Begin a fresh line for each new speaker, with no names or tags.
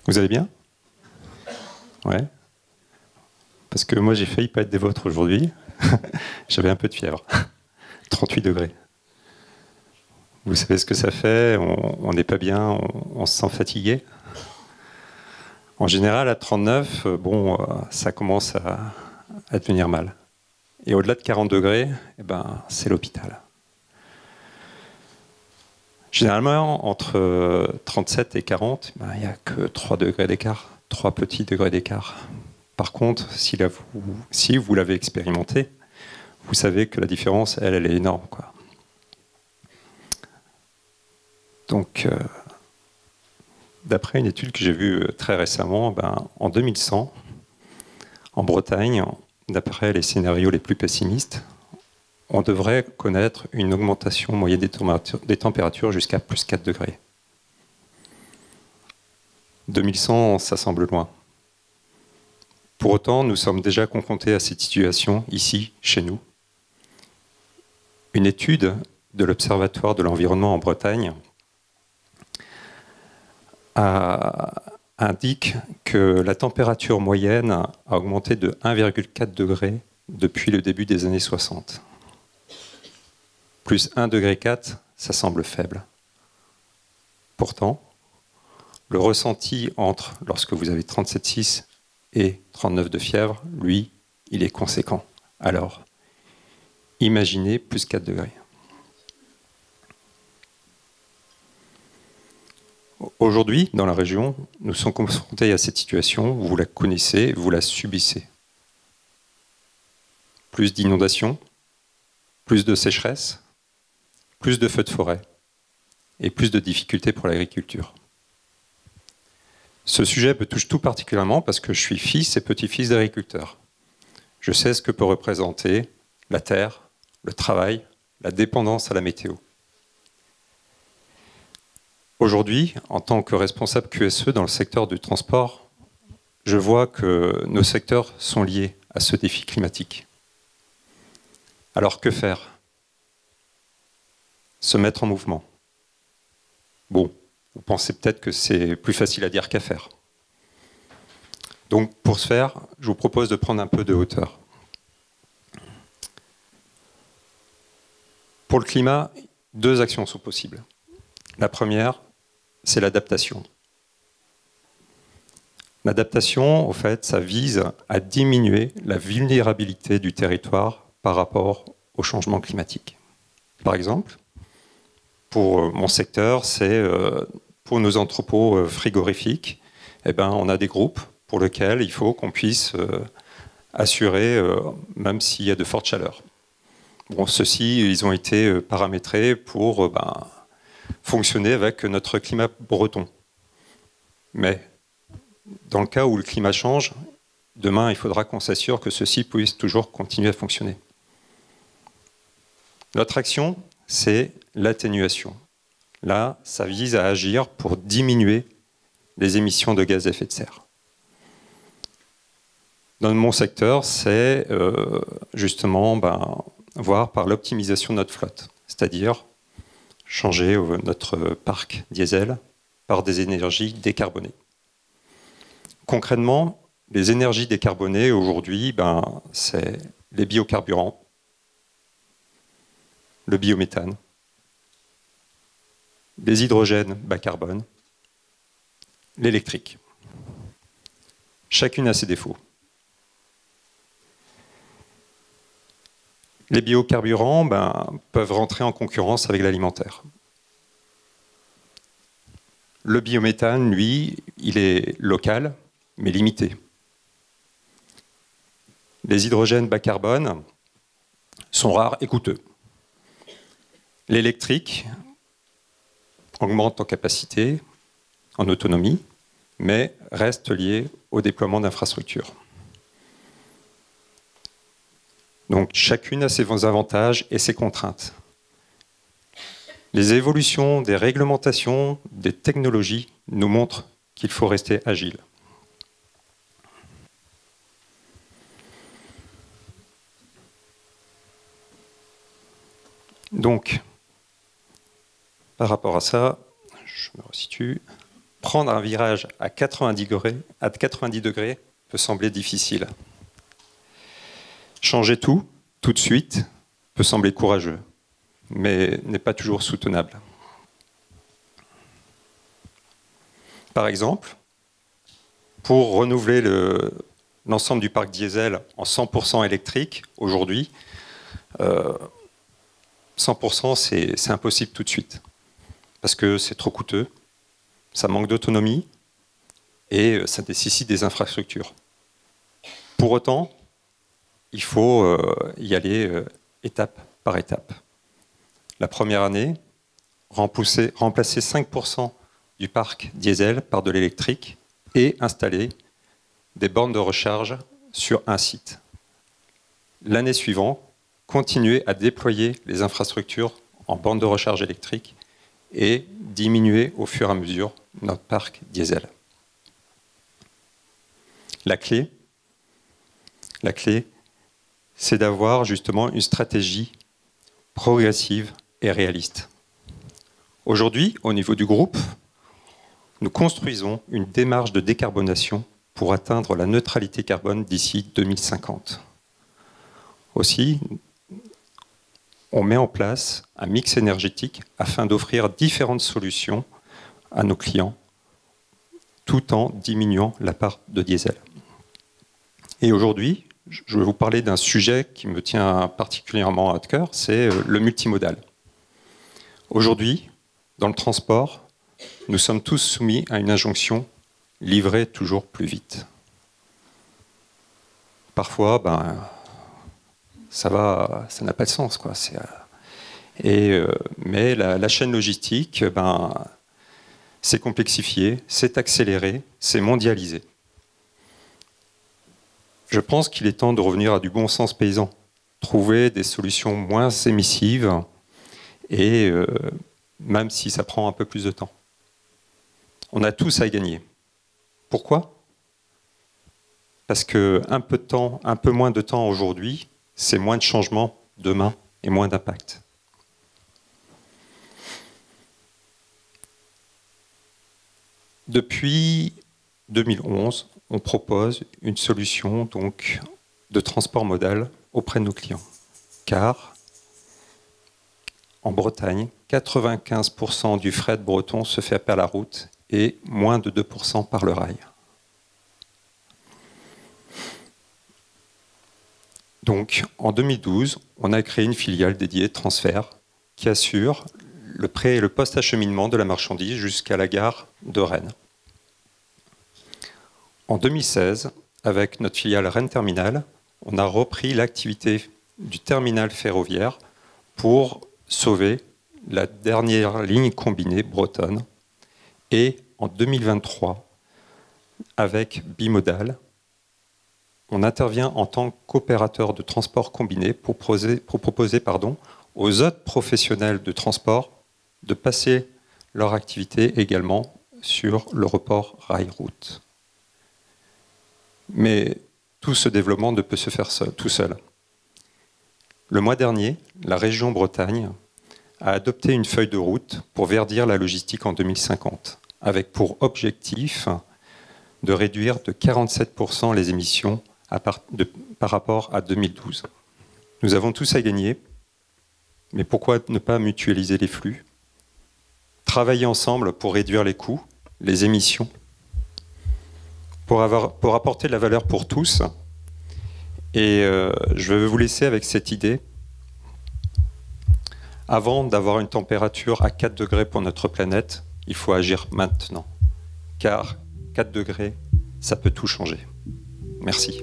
Vous allez bien? Ouais. Parce que moi, j'ai failli pas être des vôtres aujourd'hui. J'avais un peu de fièvre. 38 degrés. Vous savez ce que ça fait? On n'est pas bien, on se sent fatigué. En général, à 39, ça commence à devenir mal. Et au-delà de 40 degrés, eh ben, c'est l'hôpital. Généralement, entre 37 et 40, ben, il n'y a que 3 degrés d'écart, 3 petits degrés d'écart. Par contre, si vous l'avez expérimenté, vous savez que la différence, elle est énorme, quoi. Donc, d'après une étude que j'ai vue très récemment, en 2100, en Bretagne, d'après les scénarios les plus pessimistes, on devrait connaître une augmentation moyenne des températures jusqu'à plus 4 degrés. 2100, ça semble loin. Pour autant, nous sommes déjà confrontés à cette situation ici, chez nous. Une étude de l'Observatoire de l'environnement en Bretagne indique que la température moyenne a augmenté de 1,4 degré depuis le début des années 60. Plus 1,4 degré, ça semble faible. Pourtant, le ressenti lorsque vous avez 37,6 et 39 de fièvre, lui, il est conséquent. Alors, imaginez plus 4 degrés. Aujourd'hui, dans la région, nous sommes confrontés à cette situation, vous la connaissez, vous la subissez. Plus d'inondations, plus de sécheresse, plus de feux de forêt et plus de difficultés pour l'agriculture. Ce sujet me touche tout particulièrement parce que je suis fils et petit-fils d'agriculteurs. Je sais ce que peut représenter la terre, le travail, la dépendance à la météo. Aujourd'hui, en tant que responsable QSE dans le secteur du transport, je vois que nos secteurs sont liés à ce défi climatique. Alors que faire? Se mettre en mouvement. Bon, vous pensez peut-être que c'est plus facile à dire qu'à faire. Donc pour ce faire, je vous propose de prendre un peu de hauteur. Pour le climat, 2 actions sont possibles. La première, c'est l'adaptation. L'adaptation, au fait, ça vise à diminuer la vulnérabilité du territoire par rapport au changement climatique. Par exemple, pour mon secteur, c'est pour nos entrepôts frigorifiques, on a des groupes pour lesquels il faut qu'on puisse assurer, même s'il y a de fortes chaleurs. Bon, ceux-ci, ils ont été paramétrés pour fonctionner avec notre climat breton. Mais dans le cas où le climat change, demain, il faudra qu'on s'assure que ceux-ci puissent toujours continuer à fonctionner. L'autre action, c'est l'atténuation. Là, ça vise à agir pour diminuer les émissions de gaz à effet de serre. Dans mon secteur, c'est justement voir par l'optimisation de notre flotte, c'est-à-dire changer notre parc diesel par des énergies décarbonées. Concrètement, les énergies décarbonées aujourd'hui, c'est les biocarburants, le biométhane, les hydrogènes bas carbone, l'électrique. Chacune a ses défauts. Les biocarburants peuvent rentrer en concurrence avec l'alimentaire. Le biométhane, lui, il est local, mais limité. Les hydrogènes bas carbone sont rares et coûteux. L'électrique augmente en capacité, en autonomie, mais reste lié au déploiement d'infrastructures. Donc chacune a ses avantages et ses contraintes. Les évolutions des réglementations, des technologies nous montrent qu'il faut rester agile. Donc, par rapport à ça, je me resitue. prendre un virage à 90 degrés peut sembler difficile. Changer tout de suite, peut sembler courageux, mais n'est pas toujours soutenable. Par exemple, pour renouveler l'ensemble du parc diesel en 100% électrique, aujourd'hui, 100% c'est impossible tout de suite, parce que c'est trop coûteux, ça manque d'autonomie et ça nécessite des infrastructures. Pour autant, il faut y aller étape par étape. La première année, remplacer 5% du parc diesel par de l'électrique et installer des bornes de recharge sur un site. L'année suivante, continuer à déployer les infrastructures en bornes de recharge électrique et diminuer au fur et à mesure notre parc diesel. La clé, c'est d'avoir justement une stratégie progressive et réaliste. Aujourd'hui, au niveau du groupe, nous construisons une démarche de décarbonation pour atteindre la neutralité carbone d'ici 2050. Aussi, on met en place un mix énergétique afin d'offrir différentes solutions à nos clients, tout en diminuant la part de diesel. Et aujourd'hui, je vais vous parler d'un sujet qui me tient particulièrement à cœur, c'est le multimodal. Aujourd'hui, dans le transport, nous sommes tous soumis à une injonction « livrer toujours plus vite ». Parfois, ça n'a pas de sens, quoi. Mais la chaîne logistique, c'est complexifié, c'est accéléré, c'est mondialisé. Je pense qu'il est temps de revenir à du bon sens paysan, trouver des solutions moins émissives, et même si ça prend un peu plus de temps. On a tous à y gagner. Pourquoi ? Parce qu'un peu moins de temps aujourd'hui, c'est moins de changements demain et moins d'impact. Depuis 2011, on propose une solution donc, de transport modal auprès de nos clients. Car en Bretagne, 95% du fret breton se fait par la route et moins de 2% par le rail. Donc, en 2012, on a créé une filiale dédiée Transfert qui assure le pré- et le post-acheminement de la marchandise jusqu'à la gare de Rennes. En 2016, avec notre filiale Rennes Terminal, on a repris l'activité du terminal ferroviaire pour sauver la dernière ligne combinée bretonne. Et en 2023, avec Bimodal, on intervient en tant qu'opérateur de transport combiné pour proposer aux autres professionnels de transport de passer leur activité également sur le report rail-route. Mais tout ce développement ne peut se faire tout seul. Le mois dernier, la région Bretagne a adopté une feuille de route pour verdir la logistique en 2050, avec pour objectif de réduire de 47% les émissions par rapport à 2012. Nous avons tous à gagner, mais pourquoi ne pas mutualiser les flux ? Travailler ensemble pour réduire les coûts, les émissions, pour apporter de la valeur pour tous. Et je vais vous laisser avec cette idée. Avant d'avoir une température à 4 degrés pour notre planète, il faut agir maintenant. Car 4 degrés, ça peut tout changer. Merci.